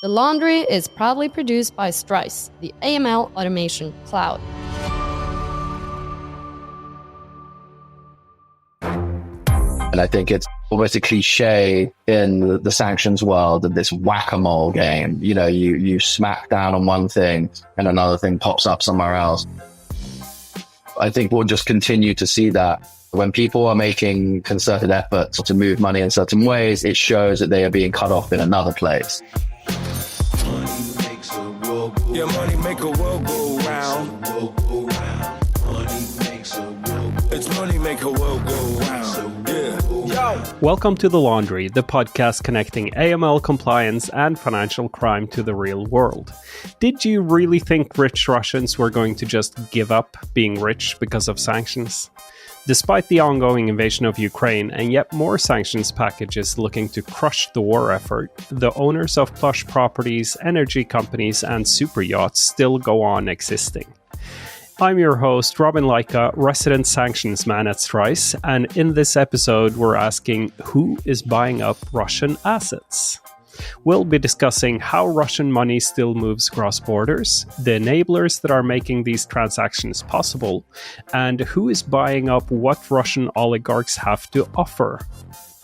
The Laundry is proudly produced by Strise, the AML automation cloud. And I think it's almost a cliche in the sanctions world of this whack-a-mole game. You know, you smack down on one thing and another thing pops up somewhere else. I think we'll just continue to see that. When people are making concerted efforts to move money in certain ways, it shows that they are being cut off in another place. Yeah, money make a world go round. It's money make a world go round. Yeah. Yo. Welcome to The Laundry, the podcast connecting AML compliance and financial crime to the real world. Did you really think rich Russians were going to just give up being rich because of sanctions? Despite the ongoing invasion of Ukraine and yet more sanctions packages looking to crush the war effort, the owners of plush properties, energy companies, and super-yachts still go on existing. I'm your host, Robin Lycka, resident sanctions man at Strise, and in this episode we're asking who is buying up Russian assets? We'll be discussing how Russian money still moves across borders, the enablers that are making these transactions possible, and who is buying up what Russian oligarchs have to offer.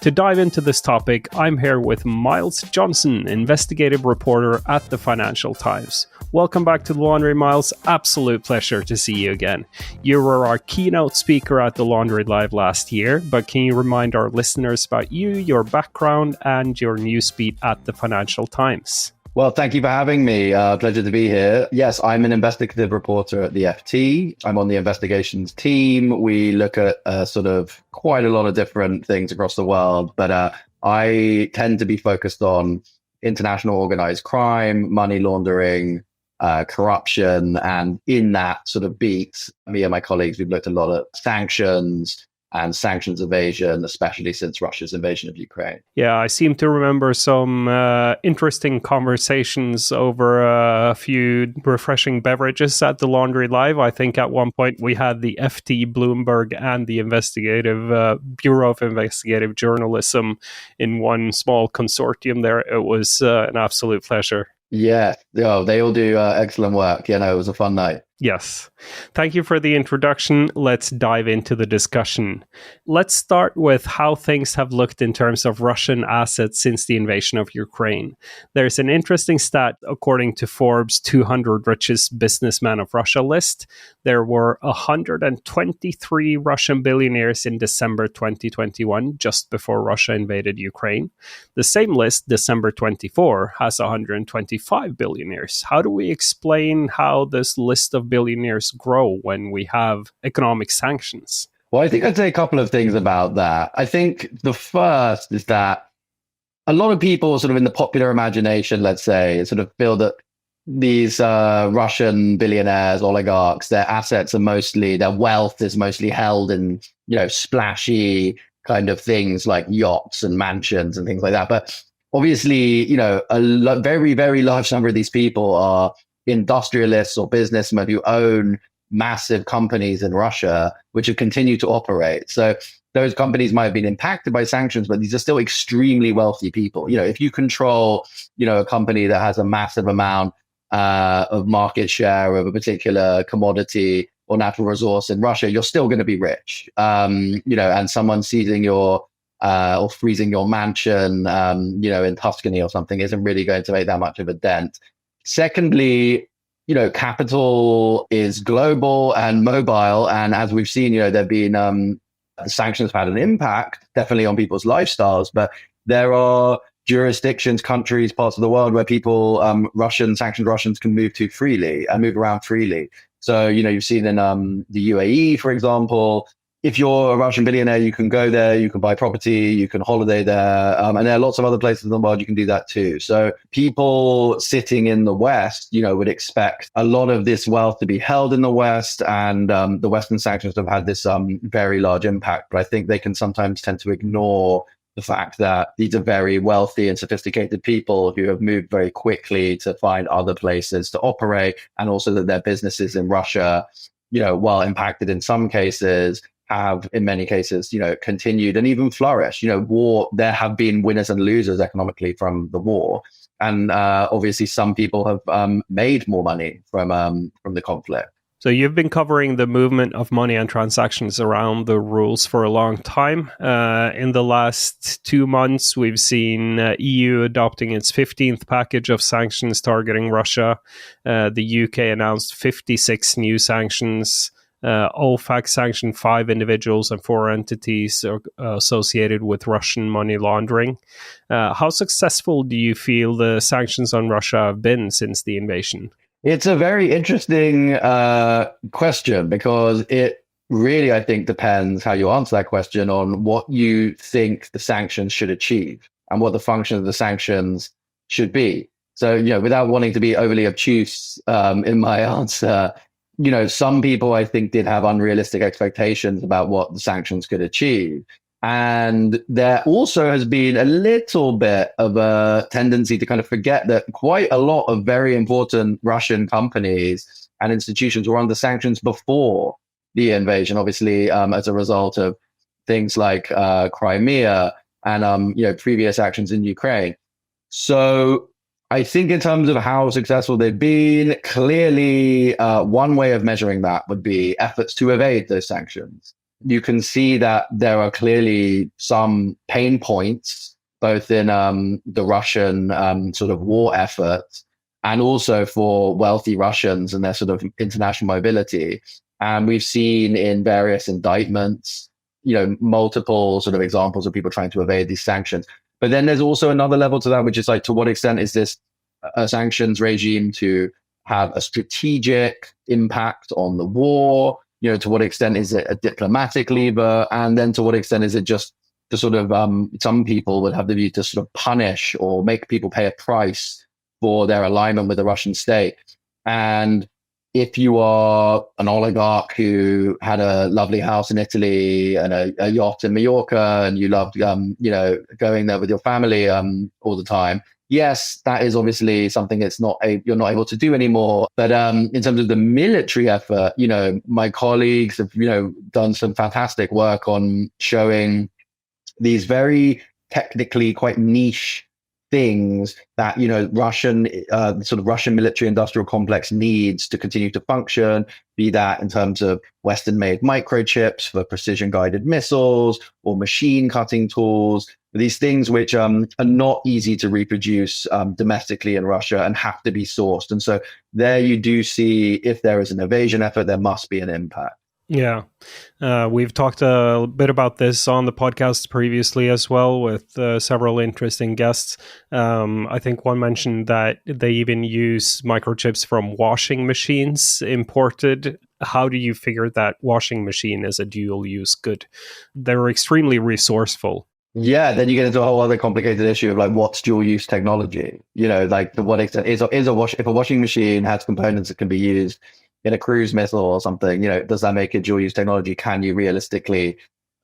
To dive into this topic, I'm here with Miles Johnson, investigative reporter at the Financial Times. Welcome back to The Laundry, Miles. Absolute pleasure to see you again. You were our keynote speaker at The Laundry Live last year, but can you remind our listeners about you, your background, and your newsbeat at the Financial Times? Well, thank you for having me. Pleasure to be here. Yes, I'm an investigative reporter at the FT. I'm on the investigations team. We look at sort of quite a lot of different things across the world, but I tend to be focused on international organized crime, money laundering, corruption. And in that sort of beat, me and my colleagues, we've looked a lot at sanctions and sanctions evasion, especially since Russia's invasion of Ukraine. Yeah, I seem to remember some interesting conversations over a few refreshing beverages at the Laundry Live. I think at one point we had the FT, Bloomberg, and the Bureau of Investigative Journalism in one small consortium there. It was an absolute pleasure. Yeah, they all do excellent work. It was a fun night. Yes. Thank you for the introduction. Let's dive into the discussion. Let's start with how things have looked in terms of Russian assets since the invasion of Ukraine. There's an interesting stat according to Forbes' 200 richest businessmen of Russia list. There were 123 Russian billionaires in December 2021, just before Russia invaded Ukraine. The same list, December 24, has 125 billionaires. How do we explain how this list of billionaires grow when we have economic sanctions? Well, I think I'd say a couple of things about that. I think the first is that a lot of people sort of in the popular imagination, let's say, sort of feel that these Russian billionaires, oligarchs, their assets are mostly, their wealth is mostly held in, splashy kind of things like yachts and mansions and things like that. But obviously, a very, very large number of these people are industrialists or businessmen who own massive companies in Russia, which have continued to operate. So those companies might have been impacted by sanctions, but these are still extremely wealthy people. If you control, a company that has a massive amount of market share of a particular commodity or natural resource in Russia, you're still going to be rich. And someone seizing your or freezing your mansion, in Tuscany or something isn't really going to make that much of a dent. Secondly, capital is global and mobile. And as we've seen, there have been sanctions have had an impact, definitely on people's lifestyles. But there are jurisdictions, countries, parts of the world where people, sanctioned Russians can move to freely and move around freely. So, you've seen in the UAE, for example, if you're a Russian billionaire, you can go there, you can buy property, you can holiday there. And there are lots of other places in the world you can do that too. So people sitting in the West, would expect a lot of this wealth to be held in the West. And the Western sanctions have had this very large impact. But I think they can sometimes tend to ignore the fact that these are very wealthy and sophisticated people who have moved very quickly to find other places to operate. And also that their businesses in Russia, while impacted in some cases, have, in many cases, continued and even flourished. War, there have been winners and losers economically from the war. And obviously, some people have made more money from the conflict. So you've been covering the movement of money and transactions around the rules for a long time. In the last 2 months, we've seen EU adopting its 15th package of sanctions targeting Russia. The UK announced 56 new sanctions. OFAC sanctioned 5 individuals and 4 entities associated with Russian money laundering. How successful do you feel the sanctions on Russia have been since the invasion? It's a very interesting question, because it really, I think, depends how you answer that question on what you think the sanctions should achieve and what the function of the sanctions should be. So, without wanting to be overly obtuse in my answer, some people, I think, did have unrealistic expectations about what the sanctions could achieve. And there also has been a little bit of a tendency to kind of forget that quite a lot of very important Russian companies and institutions were under sanctions before the invasion, obviously, as a result of things like Crimea and previous actions in Ukraine. So I think in terms of how successful they've been, clearly one way of measuring that would be efforts to evade those sanctions. You can see that there are clearly some pain points, both in the Russian sort of war efforts and also for wealthy Russians and their sort of international mobility. And we've seen in various indictments, multiple sort of examples of people trying to evade these sanctions. But then there's also another level to that, which is like, to what extent is this a sanctions regime to have a strategic impact on the war? To what extent is it a diplomatic lever? And then to what extent is it just to sort of, some people would have the view to sort of punish or make people pay a price for their alignment with the Russian state. And if you are an oligarch who had a lovely house in Italy and a yacht in Mallorca, and you loved, going there with your family all the time, yes, that is obviously something you're not able to do anymore. But in terms of the military effort, my colleagues have, done some fantastic work on showing these very technically quite niche things that, Russian military industrial complex needs to continue to function, be that in terms of Western-made microchips for precision-guided missiles or machine cutting tools. These things which are not easy to reproduce domestically in Russia and have to be sourced. And so there you do see, if there is an evasion effort, there must be an impact. Yeah. We've talked a bit about this on the podcast previously as well, with several interesting guests. I think one mentioned that they even use microchips from washing machines imported. How do you figure that washing machine is a dual-use good? They're extremely resourceful. Yeah, then you get into a whole other complicated issue of like, what's dual use technology? Like, to what extent if a washing machine has components that can be used in a cruise missile or something, does that make it dual use technology? Can you realistically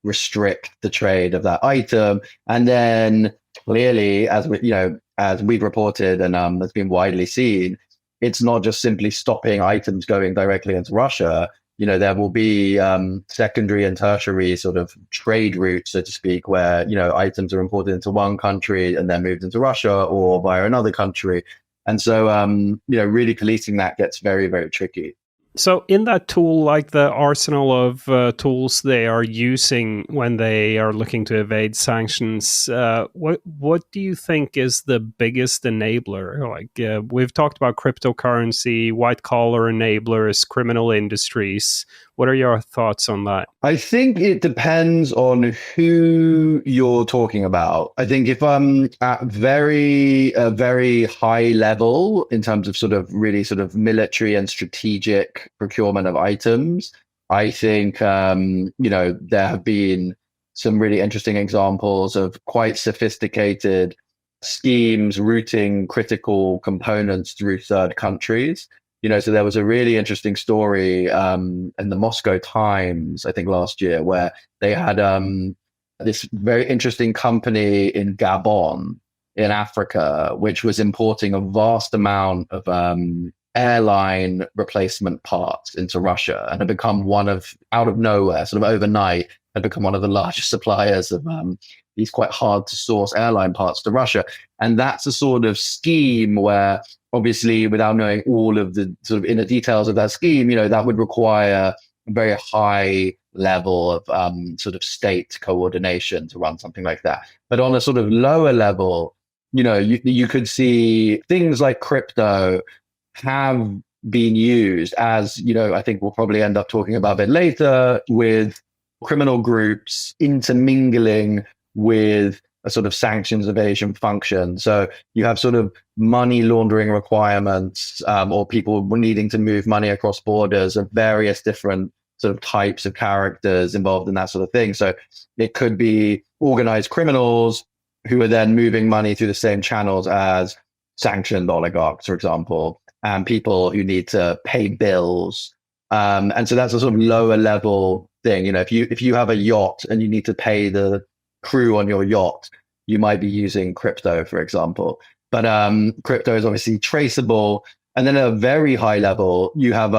restrict the trade of that item? And then clearly, as we've reported and has been widely seen, it's not just simply stopping items going directly into Russia. There will be secondary and tertiary sort of trade routes, so to speak, where, items are imported into one country and then moved into Russia or via another country. And so, really policing that gets very, very tricky. So in that tool, like the arsenal of tools they are using when they are looking to evade sanctions, what do you think is the biggest enabler? Like we've talked about cryptocurrency, white collar enablers, criminal industries. What are your thoughts on that? I think it depends on who you're talking about. I think if I'm at a very high level in terms of sort of really sort of military and strategic procurement of items, I think, there have been some really interesting examples of quite sophisticated schemes routing critical components through third countries. So there was a really interesting story in the Moscow Times, I think last year, where they had this very interesting company in Gabon in Africa, which was importing a vast amount of airline replacement parts into Russia and had become out of nowhere, sort of overnight, had become one of the largest suppliers of these quite hard to source airline parts to Russia. And that's a sort of scheme where, obviously, without knowing all of the sort of inner details of that scheme, that would require a very high level of sort of state coordination to run something like that. But on a sort of lower level, you could see things like crypto have been used as, I think we'll probably end up talking about it later, with criminal groups intermingling with a sort of sanctions evasion function. So you have sort of money laundering requirements, or people needing to move money across borders of various different sort of types of characters involved in that sort of thing. So it could be organized criminals who are then moving money through the same channels as sanctioned oligarchs, for example, and people who need to pay bills. And so that's a sort of lower level thing. If you have a yacht and you need to pay the crew on your yacht, you might be using crypto, for example. But crypto is obviously traceable. And then at a very high level, you have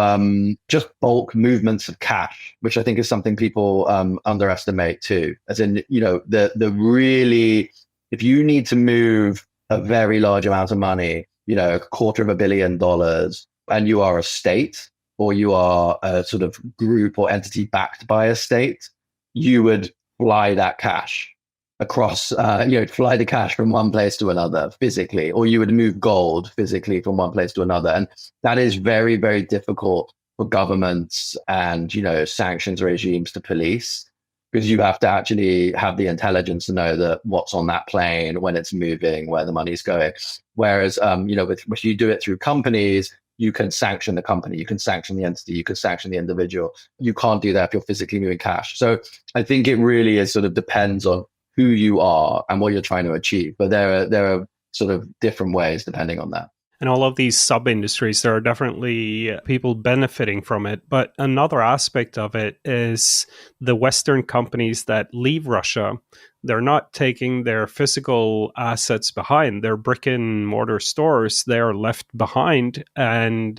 just bulk movements of cash, which I think is something people underestimate too. As in, the really, if you need to move a very large amount of money, $250 million, and you are a state, or you are a sort of group or entity backed by a state, you would fly that cash across, fly the cash from one place to another physically, or you would move gold physically from one place to another. And that is very, very difficult for governments and, sanctions regimes to police, because you have to actually have the intelligence to know that what's on that plane, when it's moving, where the money's going. Whereas, if you do it through companies, you can sanction the company, you can sanction the entity, you can sanction the individual. You can't do that if you're physically moving cash. So I think it really is sort of depends on who you are and what you're trying to achieve. But there are sort of different ways depending on that. And all of these sub-industries, there are definitely people benefiting from it. But another aspect of it is the Western companies that leave Russia. They're not taking their physical assets behind. Their brick and mortar stores, they're left behind. And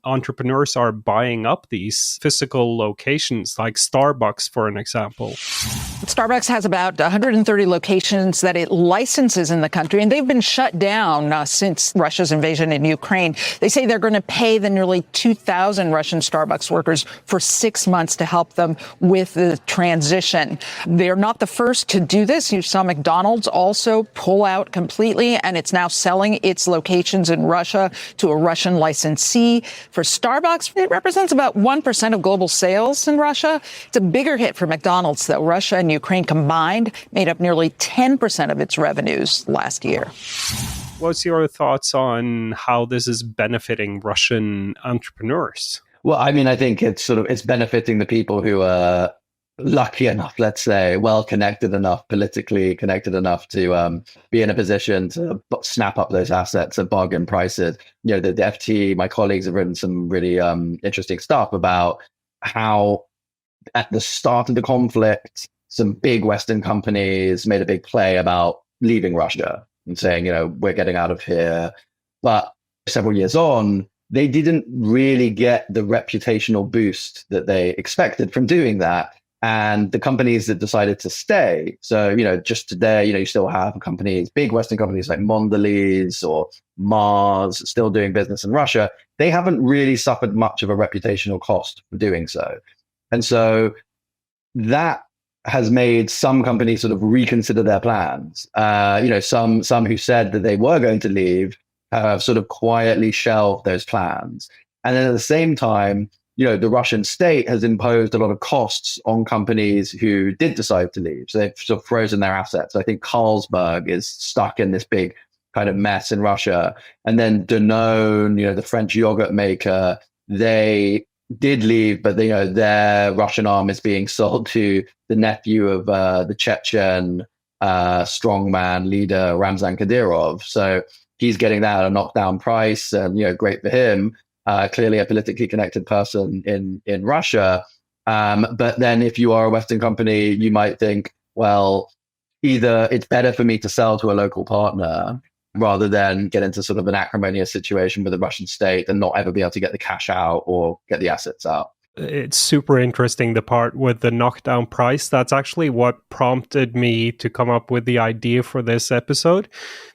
entrepreneurs are buying up these physical locations, like Starbucks, for an example. Starbucks has about 130 locations that it licenses in the country, and they've been shut down since Russia's invasion in Ukraine. They say they're going to pay the nearly 2,000 Russian Starbucks workers for 6 months to help them with the transition. They're not the first to do this. You saw McDonald's also pull out completely, and it's now selling its locations in Russia to a Russian licensee. For Starbucks, it represents about 1% of global sales in Russia. It's a bigger hit for McDonald's, though. Russia and Ukraine combined made up nearly 10% of its revenues last year. What's your thoughts on how this is benefiting Russian entrepreneurs? Well, I mean, I think it's benefiting the people who are lucky enough, let's say, well connected enough, politically connected enough to be in a position to snap up those assets at bargain prices. The FT, my colleagues have written some really interesting stuff about how at the start of the conflict, some big Western companies made a big play about leaving Russia and saying, we're getting out of here. But several years on, they didn't really get the reputational boost that they expected from doing that. And the companies that decided to stay, so, just today, you still have companies, big Western companies like Mondelez or Mars still doing business in Russia. They haven't really suffered much of a reputational cost for doing so. And so that has made some companies sort of reconsider their plans. Some who said that they were going to leave have sort of quietly shelved those plans. And then at the same time, the Russian state has imposed a lot of costs on companies who did decide to leave. So they've sort of frozen their assets. I think Carlsberg is stuck in this big kind of mess in Russia. And then Danone, the French yogurt maker, they did leave, but their Russian arm is being sold to the nephew of the Chechen strongman leader Ramzan Kadyrov. So he's getting that at a knockdown price, and great for him. Clearly a politically connected person in Russia. But then if you are a Western company, you might think, well, either it's better for me to sell to a local partner rather than get into sort of an acrimonious situation with the Russian state and not ever be able to get the cash out or get the assets out. It's super interesting, the part with the knockdown price. That's actually what prompted me to come up with the idea for this episode.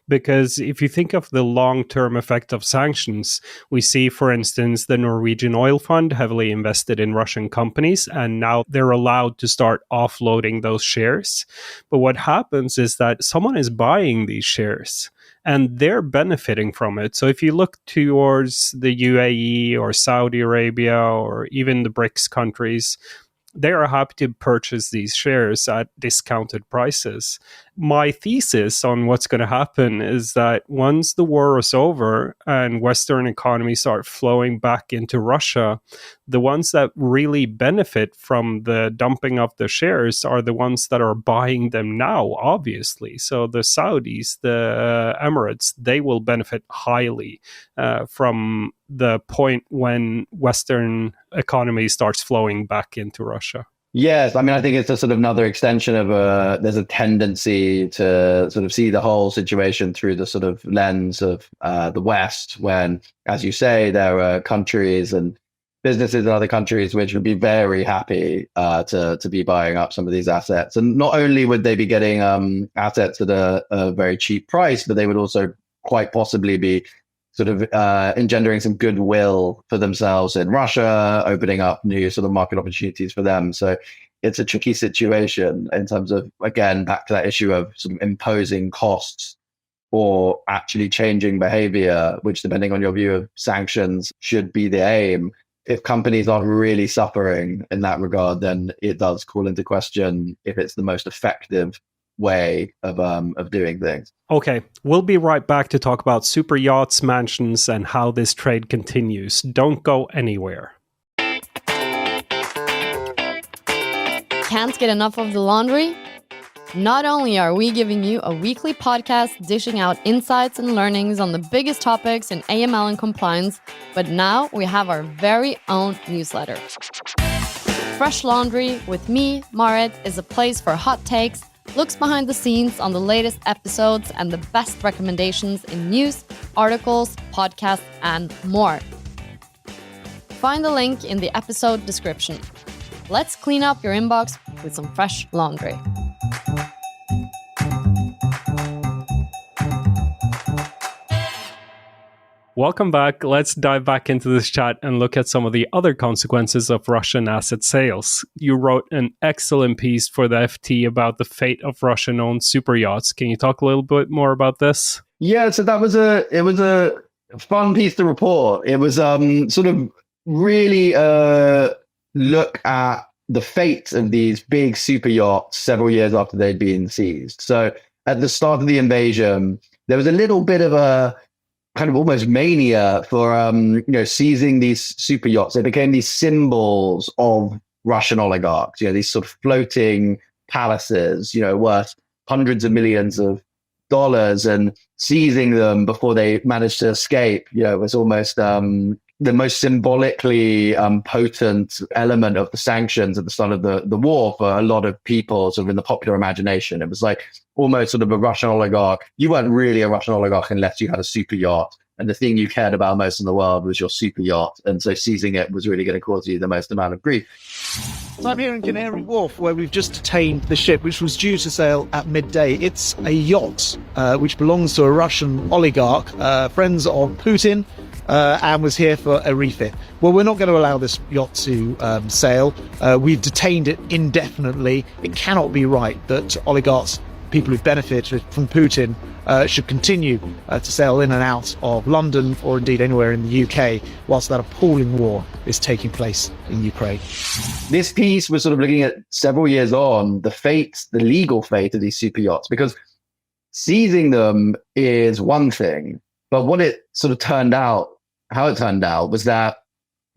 Because if you think of the long-term effect of sanctions, we see, for instance, the Norwegian oil fund heavily invested in Russian companies, and now they're allowed to start offloading those shares. But what happens is that someone is buying these shares, and they're benefiting from it. So if you look towards the UAE or Saudi Arabia or even the BRICS countries, they are happy to purchase these shares at discounted prices. My thesis on what's going to happen is that once the war is over and Western economies start flowing back into Russia, the ones that really benefit from the dumping of the shares are the ones that are buying them now, obviously. So the Saudis, the Emirates, they will benefit highly from the point when Western economy starts flowing back into Russia. Yes, I mean, I think it's a sort of another extension of there's a tendency to sort of see the whole situation through the sort of lens of the West, when, as you say, there are countries and businesses in other countries which would be very happy to be buying up some of these assets. And not only would they be getting assets at a very cheap price, but they would also quite possibly be sort of engendering some goodwill for themselves in Russia, opening up new sort of market opportunities for them. So it's a tricky situation in terms of, again, back to that issue of sort of imposing costs or actually changing behavior, which, depending on your view of sanctions, should be the aim. If companies aren't really suffering in that regard, then it does call into question if it's the most effective way of doing things. Okay, we'll be right back to talk about super yachts, mansions, and how this trade continues. Don't go anywhere. Can't get enough of the laundry? Not only are we giving you a weekly podcast dishing out insights and learnings on the biggest topics in AML and compliance, but now we have our very own newsletter. Fresh Laundry with me, Marit, is a place for hot takes, looks behind the scenes on the latest episodes, and the best recommendations in news, articles, podcasts, and more. Find the link in the episode description. Let's clean up your inbox with some fresh laundry. Welcome back. Let's dive back into this chat and look at some of the other consequences of Russian asset sales. You wrote an excellent piece for the FT about the fate of Russian-owned super yachts. Can you talk a little bit more about this? Yeah, so it was a fun piece to report. It was sort of really look at the fate of these big super yachts several years after they'd been seized. So at the start of the invasion, there was a little bit of a kind of almost mania for seizing these super yachts. They became these symbols of Russian oligarchs, these sort of floating palaces, worth hundreds of millions of dollars, and seizing them before they managed to escape, was almost the most symbolically potent element of the sanctions at the start of the war for a lot of people sort of in the popular imagination. It was like almost sort of a Russian oligarch. You weren't really a Russian oligarch unless you had a super yacht. And the thing you cared about most in the world was your super yacht. And so seizing it was really going to cause you the most amount of grief. So I'm here in Canary Wharf, where we've just detained the ship, which was due to sail at midday. It's a yacht which belongs to a Russian oligarch, friends of Putin, and was here for a refit. Well, we're not going to allow this yacht to sail. We've detained it indefinitely. It cannot be right that oligarchs, people who benefit from Putin, should continue to sail in and out of London or indeed anywhere in the UK whilst that appalling war is taking place in Ukraine. This piece was sort of looking at several years on the legal fate of these super yachts, because seizing them is one thing, but what it sort of turned out, how it turned out, was that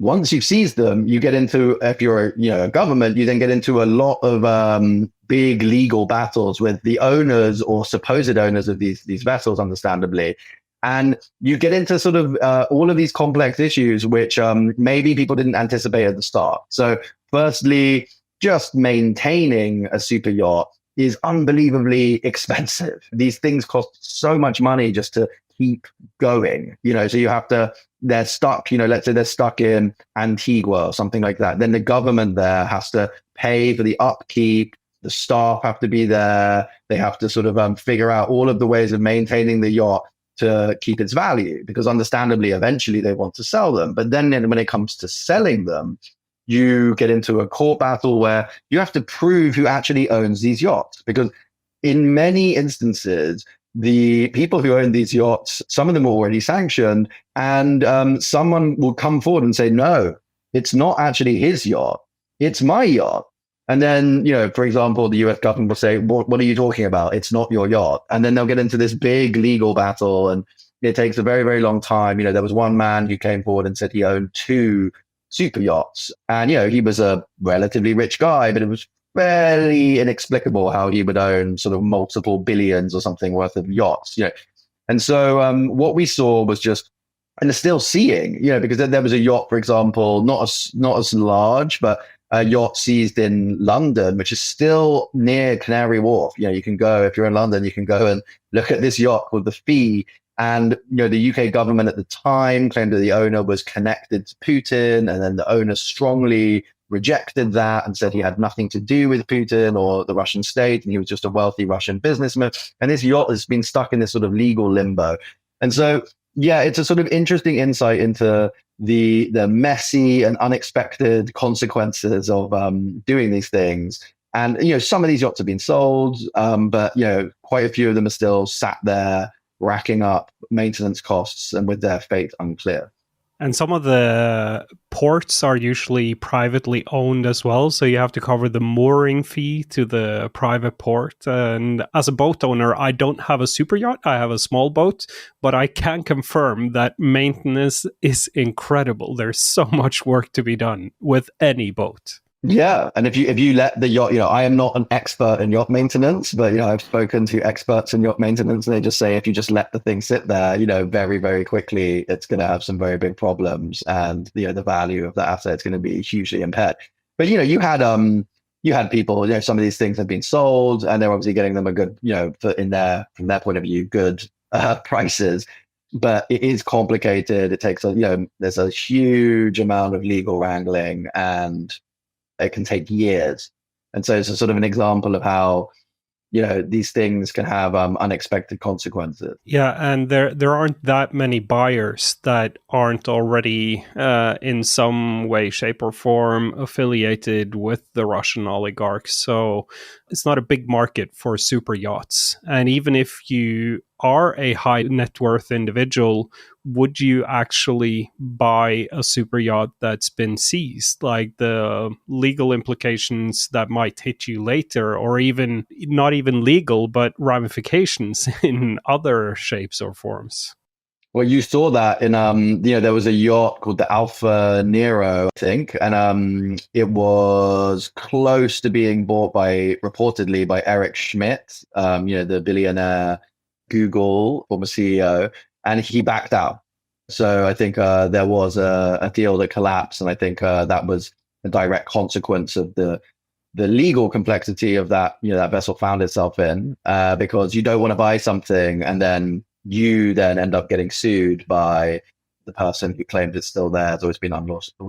once you've seized them, you get into, if you're a government, you then get into a lot of big legal battles with the owners or supposed owners of these vessels, understandably. And you get into sort of all of these complex issues, which maybe people didn't anticipate at the start. So firstly, just maintaining a super yacht is unbelievably expensive. These things cost so much money just to keep going, so you have to, they're stuck, let's say they're stuck in Antigua or something like that. Then the government there has to pay for the upkeep. The staff have to be there. They have to sort of figure out all of the ways of maintaining the yacht to keep its value, because understandably, eventually they want to sell them. But then when it comes to selling them, you get into a court battle where you have to prove who actually owns these yachts, because in many instances, the people who own these yachts, some of them are already sanctioned, and someone will come forward and say, no, it's not actually his yacht, it's my yacht. And then, for example, the US government will say, what are you talking about? It's not your yacht. And then they'll get into this big legal battle, and it takes a very, very long time. There was one man who came forward and said he owned 2 super yachts. And, he was a relatively rich guy, but it was fairly inexplicable how he would own sort of multiple billions or something worth of yachts. And so what we saw was just, and are still seeing, because there was a yacht, for example, not as large, but a yacht seized in London, which is still near Canary Wharf. You can go, if you're in London, you can go and look at this yacht called the Fee. And, the UK government at the time claimed that the owner was connected to Putin. And then the owner strongly rejected that and said he had nothing to do with Putin or the Russian state, and he was just a wealthy Russian businessman. And this yacht has been stuck in this sort of legal limbo. And so, yeah, it's a sort of interesting insight into the messy and unexpected consequences of doing these things. And, some of these yachts have been sold, but, quite a few of them are still sat there racking up maintenance costs and with their fate unclear. And some of the ports are usually privately owned as well. So you have to cover the mooring fee to the private port. And as a boat owner, I don't have a super yacht. I have a small boat, but I can confirm that maintenance is incredible. There's so much work to be done with any boat. Yeah. And if you let the yacht, I am not an expert in yacht maintenance, but, I've spoken to experts in yacht maintenance, and they just say, if you just let the thing sit there, very, very quickly, it's going to have some very big problems, and, the value of the asset is going to be hugely impaired. But, you had people, some of these things have been sold, and they're obviously getting them a good, from their point of view, good prices. But it is complicated. It takes, there's a huge amount of legal wrangling, and it can take years. And so it's a sort of an example of how, these things can have unexpected consequences. Yeah, and there aren't that many buyers that aren't already in some way, shape, or form affiliated with the Russian oligarchs. So it's not a big market for super yachts. And even if you are a high net worth individual, would you actually buy a super yacht that's been seized? Like the legal implications that might hit you later, or even not even legal, but ramifications in other shapes or forms. Well, you saw that in, there was a yacht called the Alpha Nero, I think, and it was close to being bought reportedly by Eric Schmidt, the billionaire Google former CEO, and he backed out. So I think there was a deal that collapsed, and I think that was a direct consequence of the legal complexity of that that vessel found itself in, because you don't want to buy something and then you then end up getting sued by the person who claimed it's still theirs or it's been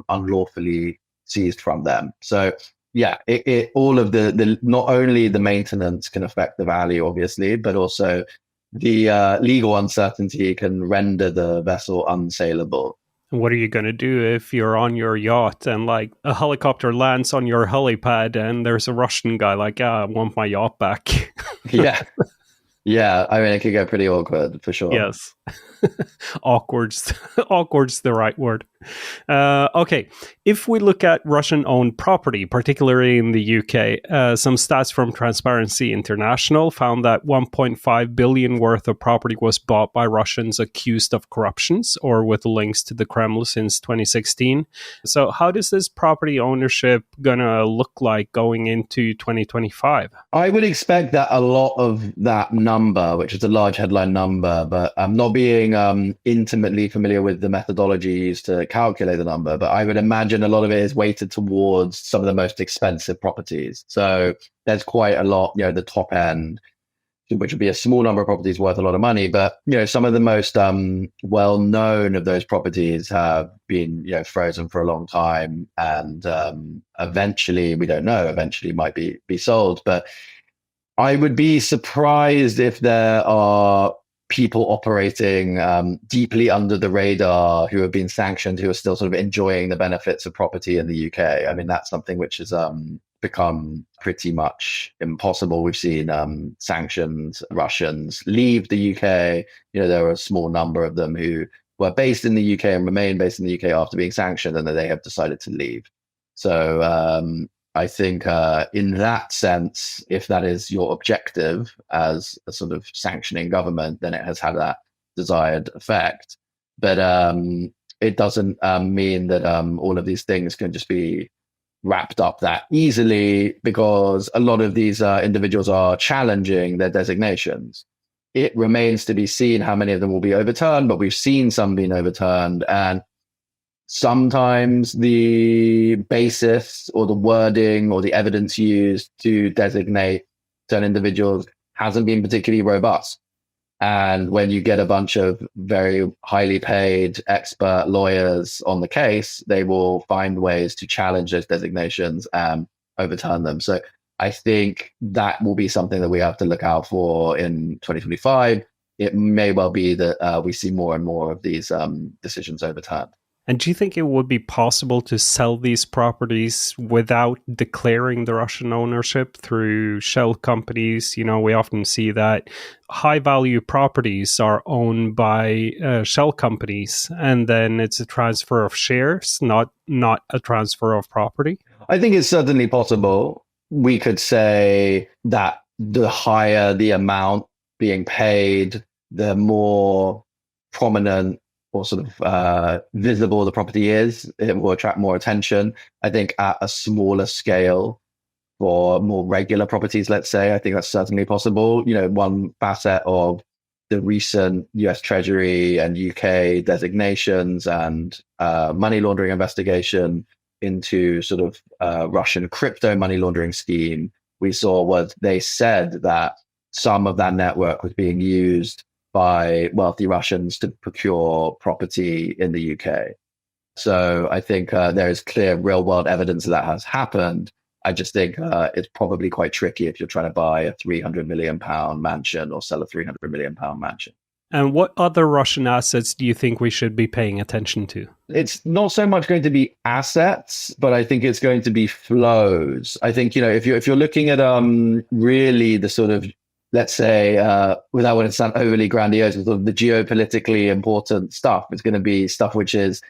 unlawfully seized from them. So yeah, it all of the not only the maintenance can affect the value, obviously, but also the legal uncertainty can render the vessel unsaleable. What are you going to do if you're on your yacht and like a helicopter lands on your helipad and there's a Russian guy like, I want my yacht back? Yeah. Yeah, I mean, it could get pretty awkward for sure. Yes. Awkward's the right word. Okay, if we look at Russian-owned property, particularly in the UK, some stats from Transparency International found that 1.5 billion worth of property was bought by Russians accused of corruptions or with links to the Kremlin since 2016. So how does this property ownership gonna look like going into 2025? I would expect that a lot of that number, which is a large headline number, but I'm not being intimately familiar with the methodology used to calculate the number, but I would imagine a lot of it is weighted towards some of the most expensive properties. So there's quite a lot, the top end, which would be a small number of properties worth a lot of money. But, some of the most well-known of those properties have been, frozen for a long time. And eventually, we don't know, eventually might be sold. But I would be surprised if there are people operating deeply under the radar who have been sanctioned, who are still sort of enjoying the benefits of property in the UK. I mean, that's something which has become pretty much impossible. We've seen sanctioned Russians leave the UK. There are a small number of them who were based in the UK and remain based in the UK after being sanctioned, and then they have decided to leave. So I think in that sense, if that is your objective as a sort of sanctioning government, then it has had that desired effect. But it doesn't mean that all of these things can just be wrapped up that easily, because a lot of these individuals are challenging their designations. It remains to be seen how many of them will be overturned, but we've seen some being overturned. And sometimes the basis or the wording or the evidence used to designate certain individuals hasn't been particularly robust. And when you get a bunch of very highly paid expert lawyers on the case, they will find ways to challenge those designations and overturn them. So I think that will be something that we have to look out for in 2025. It may well be that we see more and more of these decisions overturned. And do you think it would be possible to sell these properties without declaring the Russian ownership through shell companies? We often see that high value properties are owned by shell companies, and then it's a transfer of shares, not a transfer of property. I think it's certainly possible. We could say that the higher the amount being paid, the more prominent or sort of visible the property is, it will attract more attention. I think at a smaller scale for more regular properties, let's say, I think that's certainly possible. One facet of the recent US Treasury and UK designations and money laundering investigation into sort of Russian crypto money laundering scheme we saw was they said that some of that network was being used by wealthy Russians to procure property in the UK. So I think there is clear real world evidence that has happened. I just think it's probably quite tricky if you're trying to buy a £300 million mansion or sell a £300 million mansion. And what other Russian assets do you think we should be paying attention to? It's not so much going to be assets, but I think it's going to be flows. I think, if you're looking at really the sort of, let's say, without wanting to sound overly grandiose, sort of the geopolitically important stuff, it's going to be stuff which is,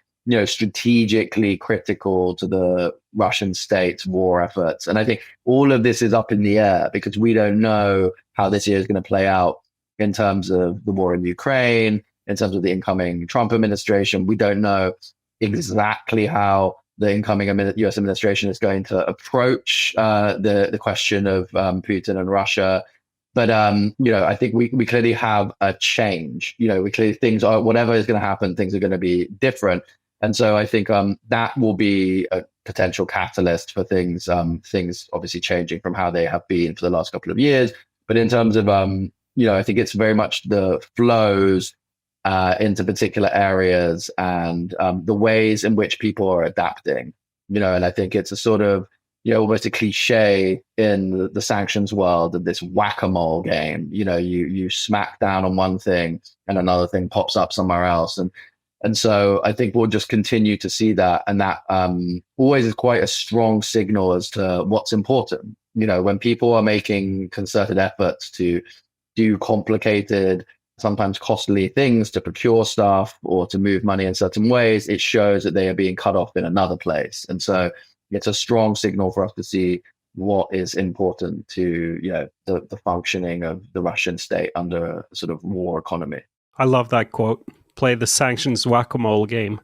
strategically critical to the Russian state's war efforts. And I think all of this is up in the air because we don't know how this year is going to play out in terms of the war in Ukraine, in terms of the incoming Trump administration. We don't know exactly how the incoming US administration is going to approach the question of Putin and Russia. But, I think we clearly have a change. We clearly things are, whatever is going to happen, things are going to be different. And so I think that will be a potential catalyst for things obviously changing from how they have been for the last couple of years. But in terms of, I think it's very much the flows into particular areas and the ways in which people are adapting, and I think it's a sort of, almost a cliche in the sanctions world of this whack-a-mole game. You smack down on one thing and another thing pops up somewhere else. And so I think we'll just continue to see that. And that always is quite a strong signal as to what's important. When people are making concerted efforts to do complicated, sometimes costly things to procure stuff or to move money in certain ways, it shows that they are being cut off in another place. And so it's a strong signal for us to see what is important to, the functioning of the Russian state under a sort of war economy. I love that quote. Play the sanctions whack-a-mole game.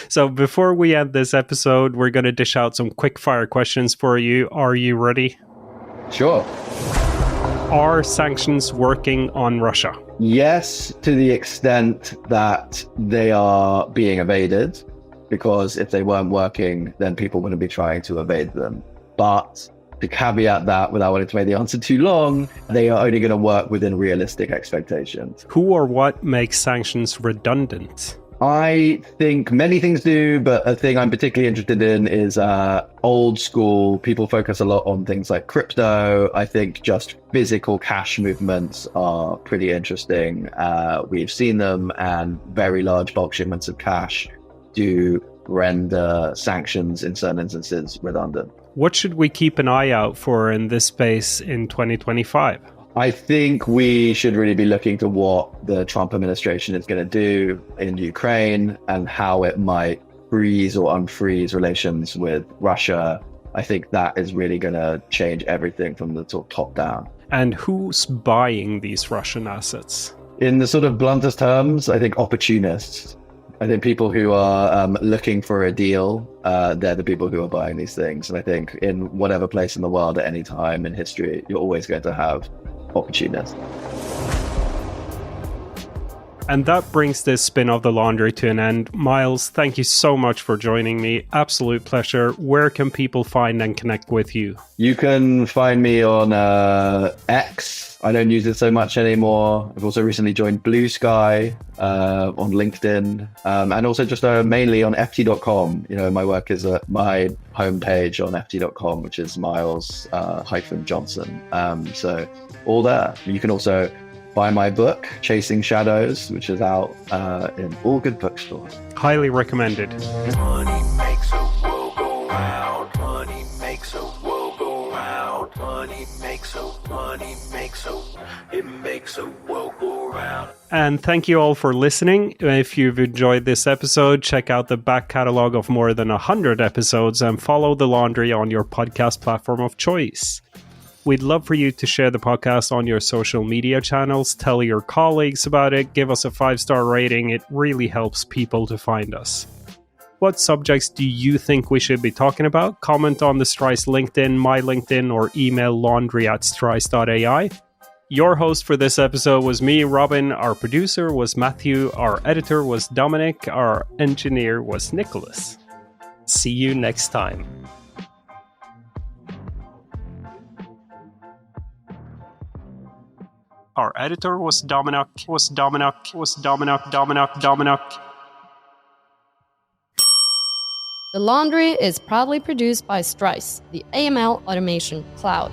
So before we end this episode, we're going to dish out some quick fire questions for you. Are you ready? Sure. Are sanctions working on Russia? Yes, to the extent that they are being evaded, because if they weren't working, then people wouldn't be trying to evade them. But to caveat that, without wanting to make the answer too long, they are only going to work within realistic expectations. Who or what makes sanctions redundant? I think many things do, but a thing I'm particularly interested in is old school. People focus a lot on things like crypto. I think just physical cash movements are pretty interesting. We've seen them, and very large bulk shipments of cash do render sanctions in certain instances redundant. What should we keep an eye out for in this space in 2025? I think we should really be looking to what the Trump administration is going to do in Ukraine and how it might freeze or unfreeze relations with Russia. I think that is really going to change everything from the top down. And who's buying these Russian assets? In the sort of bluntest terms, I think opportunists. I think people who are looking for a deal, they're the people who are buying these things. And I think in whatever place in the world at any time in history, you're always going to have opportunists. And that brings this spin of the laundry to an end. Miles, thank you so much for joining me. Absolute pleasure. Where can people find and connect with you? You can find me on X. I don't use it so much anymore. I've also recently joined Blue Sky on LinkedIn, and also just mainly on ft.com. You know, my work is at my homepage on ft.com, which is Miles-Johnson. So all there. You can also buy my book, Chasing Shadows, which is out in all good bookstores. Highly recommended. Money makes a world go round. Money makes a world go round. Money makes a it makes a world go round. And thank you all for listening. If you've enjoyed this episode, check out the back catalog of more than 100 episodes and follow The Laundry on your podcast platform of choice. We'd love for you to share the podcast on your social media channels, tell your colleagues about it, give us a 5-star rating. It really helps people to find us. What subjects do you think we should be talking about? Comment on the Strise LinkedIn, my LinkedIn, or email laundry@strise.ai. Your host for this episode was me, Robin. Our producer was Matthew. Our editor was Dominic. Our engineer was Nicholas. See you next time. Our editor was Dominic. The Laundry is proudly produced by Strise, the AML automation cloud.